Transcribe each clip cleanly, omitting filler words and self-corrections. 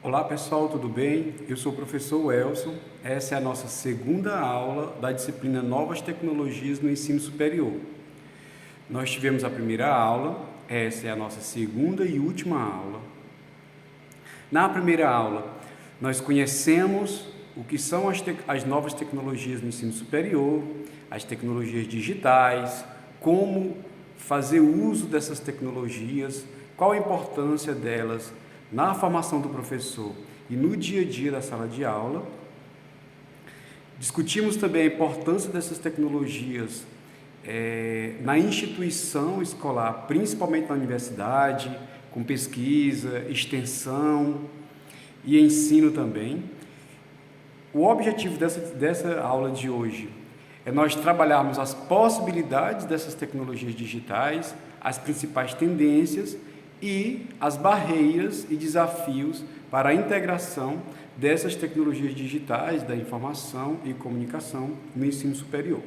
Olá pessoal, tudo bem? Eu sou o professor Welson. Essa é a nossa segunda aula da disciplina Novas Tecnologias no Ensino Superior. Nós tivemos a primeira aula, essa é a nossa segunda e última aula. Na primeira aula, nós conhecemos o que são as novas tecnologias no ensino superior, as tecnologias digitais, como fazer uso dessas tecnologias, qual a importância delas na formação do professor e no dia a dia da sala de aula. Discutimos também a importância dessas tecnologias na instituição escolar, principalmente na universidade, com pesquisa, extensão e ensino também. O objetivo dessa aula de hoje é nós trabalharmos as possibilidades dessas tecnologias digitais, as principais tendências e as barreiras e desafios para a integração dessas tecnologias digitais da informação e comunicação no ensino superior.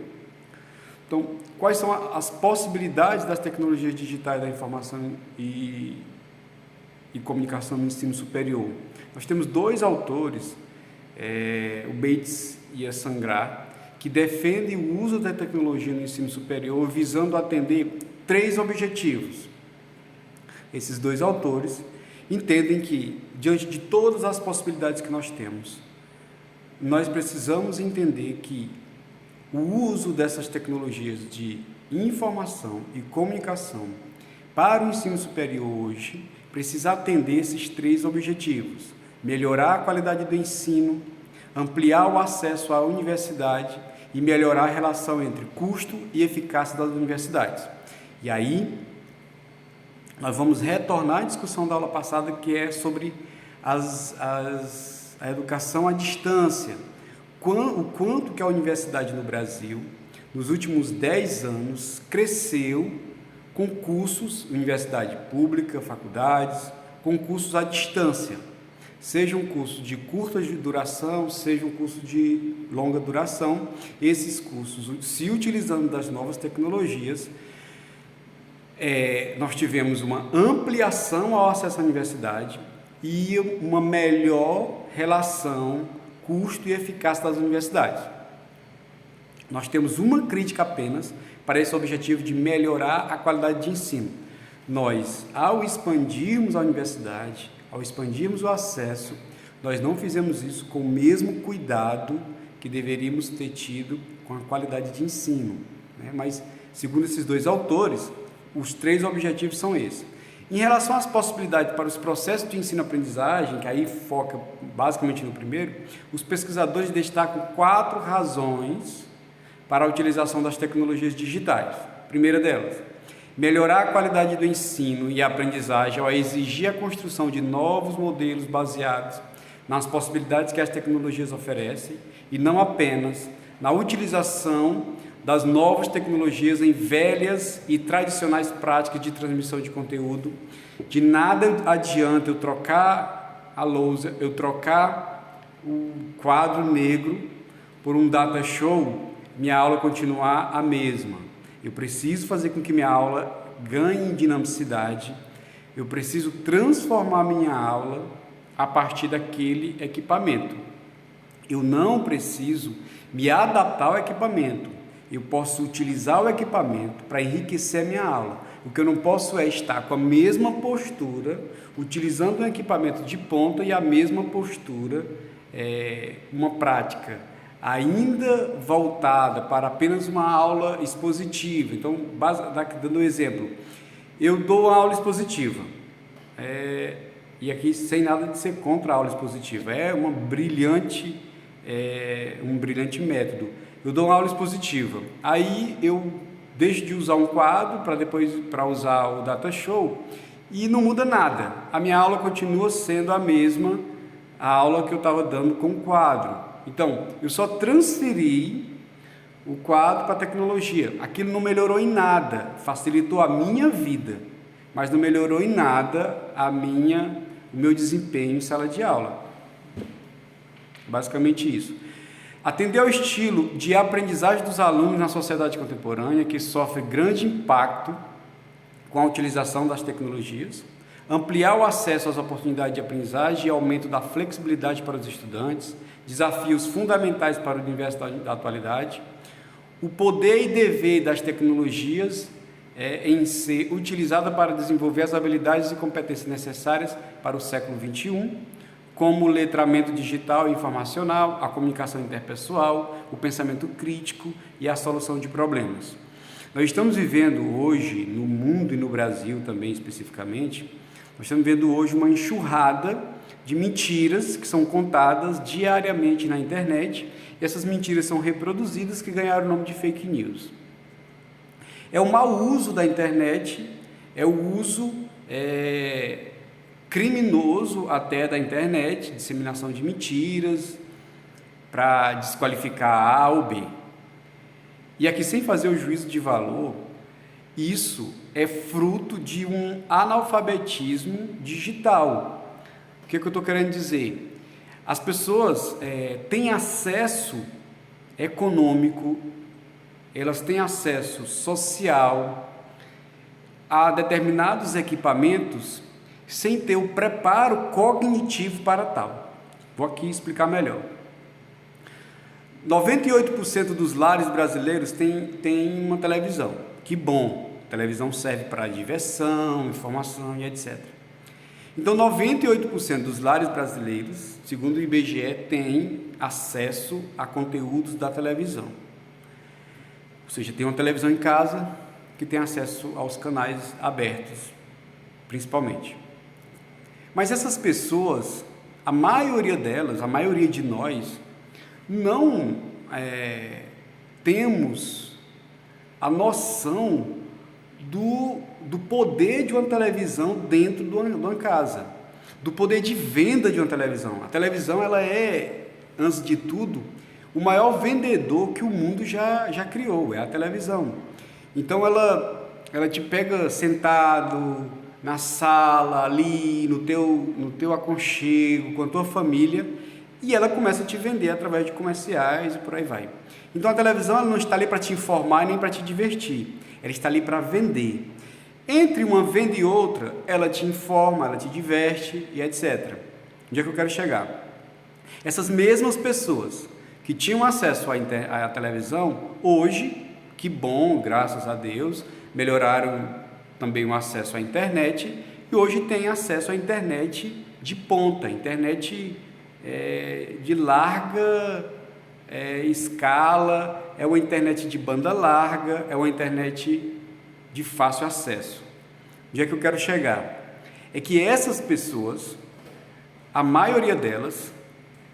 Então, quais são as possibilidades das tecnologias digitais da informação e comunicação no ensino superior? Nós temos dois autores, o Bates e a Sangra, que defendem o uso da tecnologia no ensino superior visando atender três objetivos. Esses dois autores entendem que, diante de todas as possibilidades que nós temos, nós precisamos entender que o uso dessas tecnologias de informação e comunicação para o ensino superior hoje precisa atender esses três objetivos: melhorar a qualidade do ensino, ampliar o acesso à universidade e melhorar a relação entre custo e eficácia das universidades. E aí, nós vamos retornar à discussão da aula passada, que é sobre a educação à distância. O quanto que a universidade no Brasil, nos últimos 10 anos, cresceu com cursos, universidade pública, faculdades, com cursos à distância. Seja um curso de curta duração, seja um curso de longa duração, esses cursos, se utilizando das novas tecnologias, nós tivemos uma ampliação ao acesso à universidade e uma melhor relação custo e eficácia das universidades. Nós temos uma crítica apenas para esse objetivo de melhorar a qualidade de ensino. Nós, ao expandirmos a universidade, ao expandirmos o acesso, nós não fizemos isso com o mesmo cuidado que deveríamos ter tido com a qualidade de ensino, né? Mas, segundo esses dois autores, os três objetivos são esses. Em relação às possibilidades para os processos de ensino-aprendizagem, que aí foca basicamente no primeiro, os pesquisadores destacam 4 razões para a utilização das tecnologias digitais. Primeira delas, melhorar a qualidade do ensino e a aprendizagem ao exigir a construção de novos modelos baseados nas possibilidades que as tecnologias oferecem e não apenas na utilização das novas tecnologias em velhas e tradicionais práticas de transmissão de conteúdo. De nada adianta eu trocar a lousa, eu trocar o quadro negro por um data show, minha aula continuar a mesma. Eu preciso fazer com que minha aula ganhe dinamicidade, eu preciso transformar minha aula a partir daquele equipamento. Eu não preciso me adaptar ao equipamento. Eu posso utilizar o equipamento para enriquecer a minha aula. O que eu não posso é estar com a mesma postura, utilizando um equipamento de ponta e a mesma postura, uma prática ainda voltada para apenas uma aula expositiva. Então, dando um exemplo, eu dou uma aula expositiva, e aqui sem nada de ser contra a aula expositiva, é um brilhante método. Eu dou uma aula expositiva, aí eu deixo de usar um quadro para usar o data show e não muda nada. A minha aula continua sendo a mesma, a aula que eu estava dando com o quadro. Então, eu só transferi o quadro para a tecnologia. Aquilo não melhorou em nada, facilitou a minha vida, mas não melhorou em nada o meu desempenho em sala de aula. Basicamente isso. Atender ao estilo de aprendizagem dos alunos na sociedade contemporânea, que sofre grande impacto com a utilização das tecnologias. ampliar o acesso às oportunidades de aprendizagem e aumento da flexibilidade para os estudantes, desafios fundamentais para o universo da atualidade, o poder e dever das tecnologias em ser utilizada para desenvolver as habilidades e competências necessárias para o século XXI, como o letramento digital e informacional, a comunicação interpessoal, o pensamento crítico e a solução de problemas. Nós estamos vivendo hoje, no mundo e no Brasil também especificamente, nós estamos vendo hoje uma enxurrada de mentiras que são contadas diariamente na internet, e essas mentiras são reproduzidas, que ganharam o nome de fake news. É o mau uso da internet, é o uso criminoso até da internet, disseminação de mentiras para desqualificar A ou B. E aqui, sem fazer o juízo de valor, isso é fruto de um analfabetismo digital. O que eu estou querendo dizer? As pessoas têm acesso econômico, elas têm acesso social a determinados equipamentos sem ter o preparo cognitivo para tal. Vou aqui explicar melhor. 98% dos lares brasileiros tem uma televisão. Que bom! A televisão serve para diversão, informação e etc. Então, 98% dos lares brasileiros, segundo o IBGE, têm acesso a conteúdos da televisão. Ou seja, tem uma televisão em casa que tem acesso aos canais abertos, principalmente. Mas essas pessoas, a maioria delas, a maioria de nós, não temos a noção do poder de uma televisão dentro de uma casa, do poder de venda de uma televisão. A televisão, ela é, antes de tudo, o maior vendedor que o mundo já criou, é a televisão. Então ela te pega sentado na sala, ali, no teu aconchego, com a tua família, e ela começa a te vender através de comerciais e por aí vai. Então a televisão, ela não está ali para te informar nem para te divertir, ela está ali para vender. Entre uma venda e outra, ela te informa, ela te diverte e etc. Onde é que eu quero chegar? Essas mesmas pessoas que tinham acesso à televisão, hoje, que bom, graças a Deus, melhoraram também o acesso à internet, e hoje tem acesso à internet de ponta, internet de larga escala, é uma internet de banda larga, é uma internet de fácil acesso. Onde é que eu quero chegar? É que essas pessoas, a maioria delas,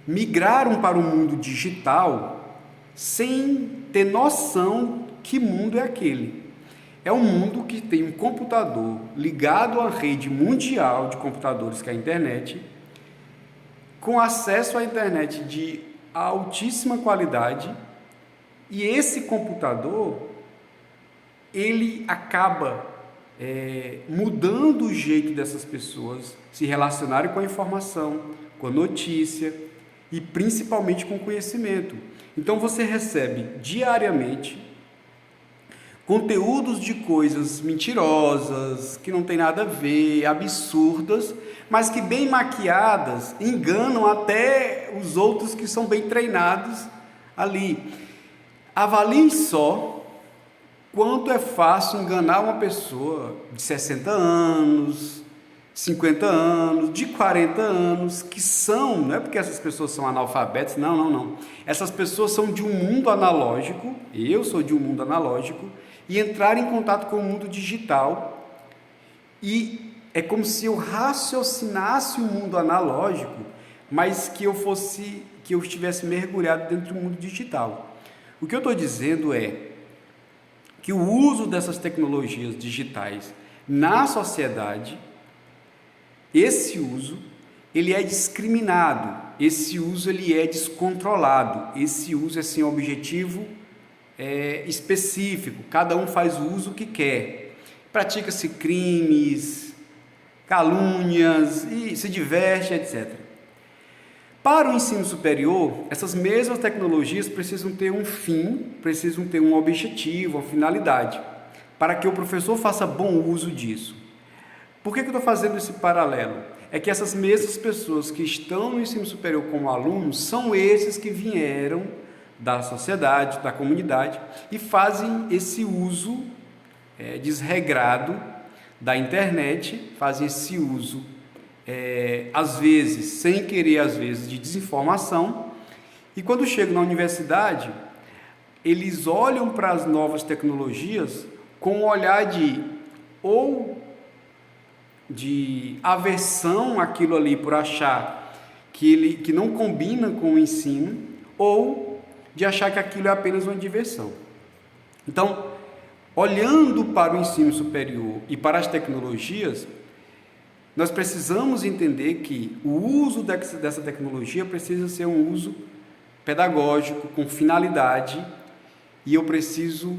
migraram para o mundo digital sem ter noção que mundo é aquele. É um mundo que tem um computador ligado à rede mundial de computadores, que é a internet, com acesso à internet de altíssima qualidade, e esse computador, ele acaba mudando o jeito dessas pessoas se relacionarem com a informação, com a notícia e principalmente com o conhecimento. Então você recebe diariamente conteúdos de coisas mentirosas, que não tem nada a ver, absurdas, mas que bem maquiadas enganam até os outros que são bem treinados ali. Avalie só quanto é fácil enganar uma pessoa de 60 anos, 50 anos, de 40 anos, que são, não é porque essas pessoas são analfabetas, não. Essas pessoas são de um mundo analógico, eu sou de um mundo analógico, e entrar em contato com o mundo digital, e é como se eu raciocinasse o mundo analógico, mas que eu estivesse mergulhado dentro do mundo digital. O que eu estou dizendo é que o uso dessas tecnologias digitais na sociedade, esse uso, ele é discriminado, esse uso ele é descontrolado, esse uso é sem objetivo específico, cada um faz o uso que quer, pratica-se crimes, calúnias e se diverte, etc. Para o ensino superior, essas mesmas tecnologias precisam ter um fim, precisam ter um objetivo, uma finalidade, para que o professor faça bom uso disso. Por que eu estou fazendo esse paralelo? É que essas mesmas pessoas que estão no ensino superior como alunos são esses que vieram da sociedade, da comunidade e fazem esse uso desregrado da internet, fazem esse uso, às vezes, sem querer, às vezes, de desinformação. E quando chegam na universidade, eles olham para as novas tecnologias com um olhar de aversão àquilo ali, por achar que não combina com o ensino, ou de achar que aquilo é apenas uma diversão. Então, olhando para o ensino superior e para as tecnologias, nós precisamos entender que o uso dessa tecnologia precisa ser um uso pedagógico, com finalidade, e eu preciso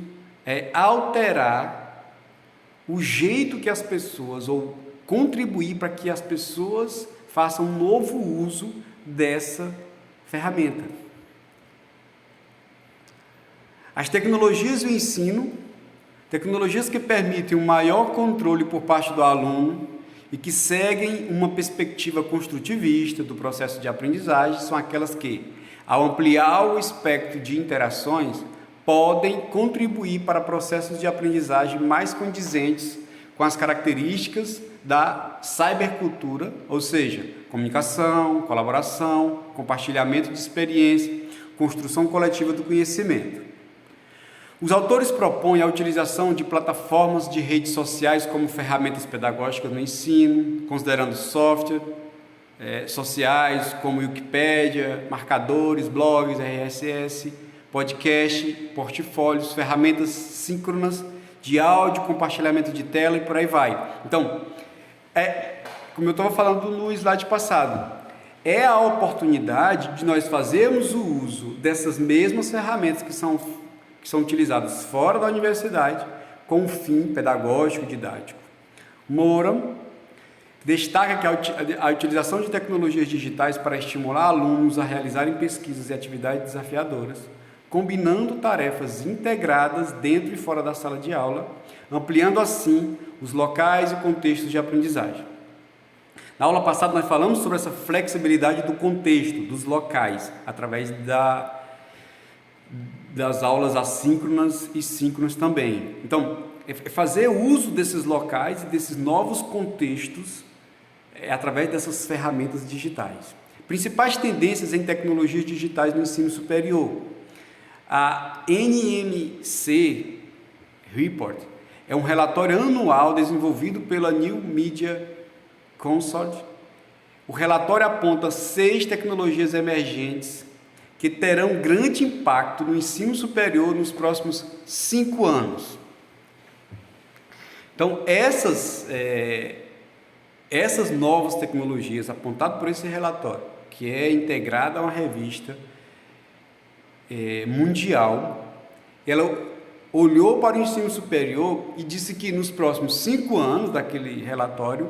alterar o jeito que as pessoas, ou contribuir para que as pessoas façam um novo uso dessa ferramenta. As tecnologias do ensino, tecnologias que permitem um maior controle por parte do aluno e que seguem uma perspectiva construtivista do processo de aprendizagem, são aquelas que, ao ampliar o espectro de interações, podem contribuir para processos de aprendizagem mais condizentes com as características da cybercultura, ou seja, comunicação, colaboração, compartilhamento de experiência, construção coletiva do conhecimento. Os autores propõem a utilização de plataformas de redes sociais como ferramentas pedagógicas no ensino, considerando software sociais como Wikipédia, marcadores, blogs, RSS, podcast, portfólios, ferramentas síncronas de áudio, compartilhamento de tela e por aí vai. Então, como eu estava falando no slide passado, é a oportunidade de nós fazermos o uso dessas mesmas ferramentas que são utilizadas fora da universidade com um fim pedagógico e didático. Moura destaca que a utilização de tecnologias digitais para estimular alunos a realizarem pesquisas e atividades desafiadoras, combinando tarefas integradas dentro e fora da sala de aula, ampliando assim os locais e contextos de aprendizagem. Na aula passada nós falamos sobre essa flexibilidade do contexto, dos locais, através das aulas assíncronas e síncronas também. Então, fazer uso desses locais e desses novos contextos através dessas ferramentas digitais. Principais tendências em tecnologias digitais no ensino superior. A NMC Report é um relatório anual desenvolvido pela New Media Council. O relatório aponta 6 tecnologias emergentes que terão grande impacto no ensino superior nos próximos 5 anos. Então, essas novas tecnologias apontadas por esse relatório, que é integrada a uma revista mundial, ela olhou para o ensino superior e disse que nos próximos 5 anos daquele relatório,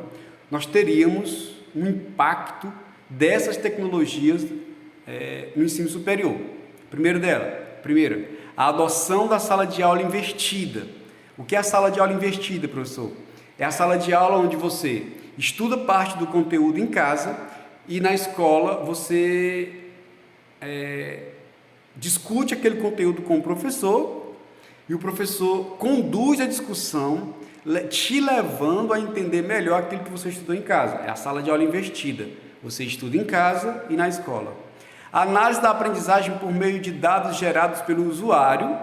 nós teríamos um impacto dessas tecnologias no ensino superior. Primeiro, a adoção da sala de aula investida. O que é a sala de aula investida, professor? É a sala de aula onde você estuda parte do conteúdo em casa e na escola você discute aquele conteúdo com o professor e o professor conduz a discussão, te levando a entender melhor aquilo que você estudou em casa. É a sala de aula investida. Você estuda em casa e na escola. A análise da aprendizagem por meio de dados gerados pelo usuário.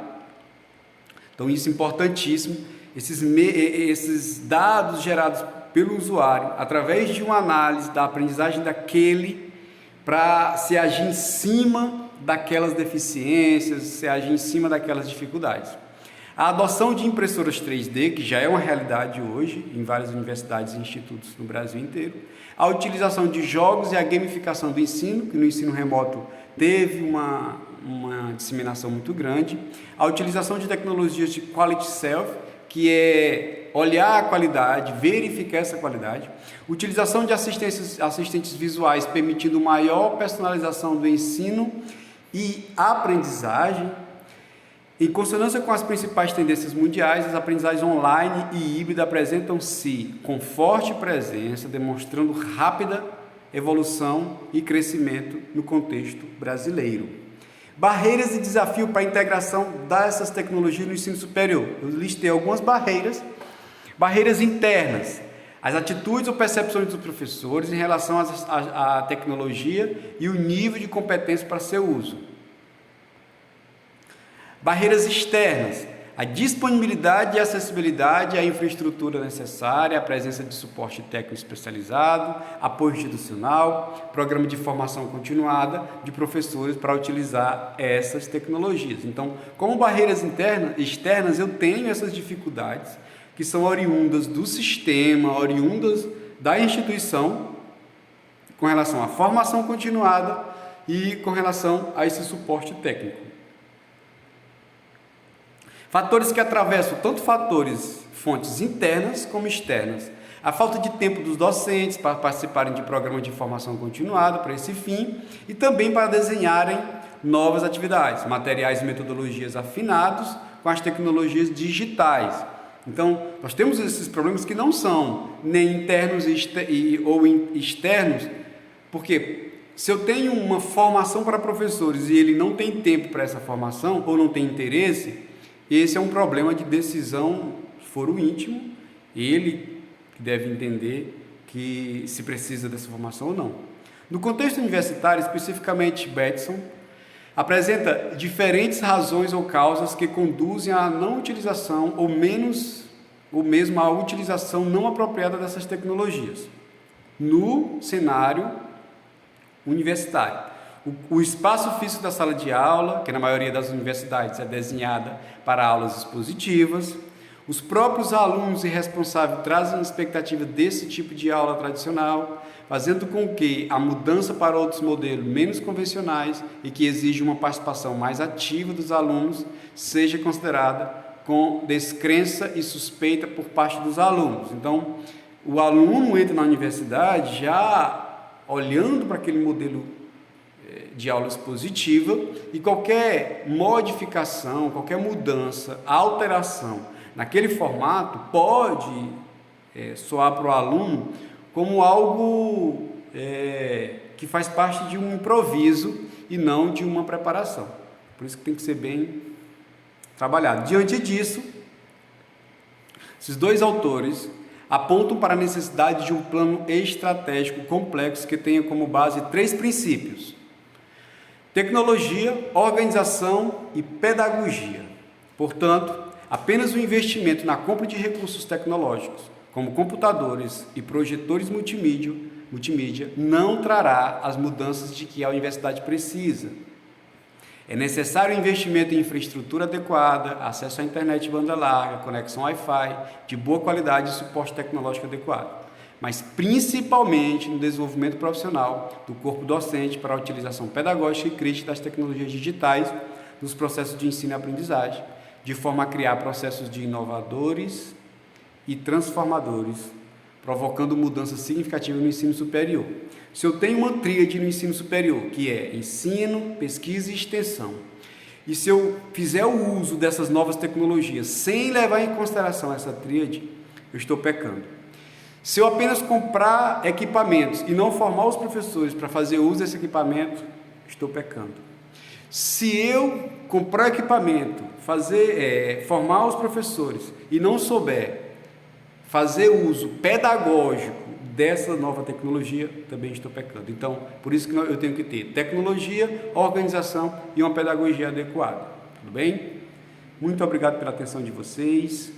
Então, isso é importantíssimo. Esses dados gerados pelo usuário, através de uma análise da aprendizagem daquele, para se agir em cima daquelas deficiências, se agir em cima daquelas dificuldades. A adoção de impressoras 3D, que já é uma realidade hoje em várias universidades e institutos no Brasil inteiro. A utilização de jogos e a gamificação do ensino, que no ensino remoto teve uma disseminação muito grande. A utilização de tecnologias de quality self, que é olhar a qualidade, verificar essa qualidade. Utilização de assistentes visuais, permitindo maior personalização do ensino e aprendizagem. Em consonância com as principais tendências mundiais, as aprendizagens online e híbrida apresentam-se com forte presença, demonstrando rápida evolução e crescimento no contexto brasileiro. Barreiras e desafio para a integração dessas tecnologias no ensino superior. Eu listei algumas barreiras. Barreiras internas, as atitudes ou percepções dos professores em relação à tecnologia e o nível de competência para seu uso. Barreiras externas, a disponibilidade e acessibilidade à infraestrutura necessária, a presença de suporte técnico especializado, apoio institucional, programa de formação continuada de professores para utilizar essas tecnologias. Então, como barreiras externas, eu tenho essas dificuldades que são oriundas do sistema, oriundas da instituição, com relação à formação continuada e com relação a esse suporte técnico. Fatores que atravessam tanto fontes internas como externas. A falta de tempo dos docentes para participarem de programas de formação continuada para esse fim e também para desenharem novas atividades, materiais e metodologias afinados com as tecnologias digitais. Então, nós temos esses problemas que não são nem internos ou externos, porque se eu tenho uma formação para professores e ele não tem tempo para essa formação ou não tem interesse, esse é um problema de decisão foro íntimo, ele deve entender que se precisa dessa formação ou não. No contexto universitário, especificamente Bateson, apresenta diferentes razões ou causas que conduzem à não utilização ou mesmo à utilização não apropriada dessas tecnologias no cenário universitário. O espaço físico da sala de aula, que na maioria das universidades é desenhada para aulas expositivas, os próprios alunos e responsáveis trazem expectativa desse tipo de aula tradicional, fazendo com que a mudança para outros modelos menos convencionais e que exigem uma participação mais ativa dos alunos seja considerada com descrença e suspeita por parte dos alunos. Então, o aluno entra na universidade já olhando para aquele modelo de aula expositiva e qualquer modificação, qualquer mudança, alteração naquele formato pode soar para o aluno como algo que faz parte de um improviso e não de uma preparação. Por isso que tem que ser bem trabalhado. Diante disso, esses dois autores apontam para a necessidade de um plano estratégico complexo que tenha como base 3 princípios: tecnologia, organização e pedagogia. Portanto, apenas o investimento na compra de recursos tecnológicos, como computadores e projetores multimídia, não trará as mudanças de que a universidade precisa. É necessário investimento em infraestrutura adequada, acesso à internet de banda larga, conexão Wi-Fi, de boa qualidade e suporte tecnológico adequado, mas principalmente no desenvolvimento profissional do corpo docente para a utilização pedagógica e crítica das tecnologias digitais nos processos de ensino e aprendizagem, de forma a criar processos de inovadores e transformadores, provocando mudanças significativas no ensino superior. Se eu tenho uma tríade no ensino superior, que é ensino, pesquisa e extensão, e se eu fizer o uso dessas novas tecnologias sem levar em consideração essa tríade, eu estou pecando. Se eu apenas comprar equipamentos e não formar os professores para fazer uso desse equipamento, estou pecando. Se eu comprar equipamento, formar os professores e não souber fazer uso pedagógico dessa nova tecnologia, também estou pecando. Então, por isso que eu tenho que ter tecnologia, organização e uma pedagogia adequada. Tudo bem? Muito obrigado pela atenção de vocês.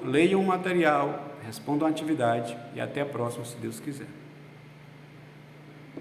Leiam o material, respondam a atividade e até a próxima, se Deus quiser.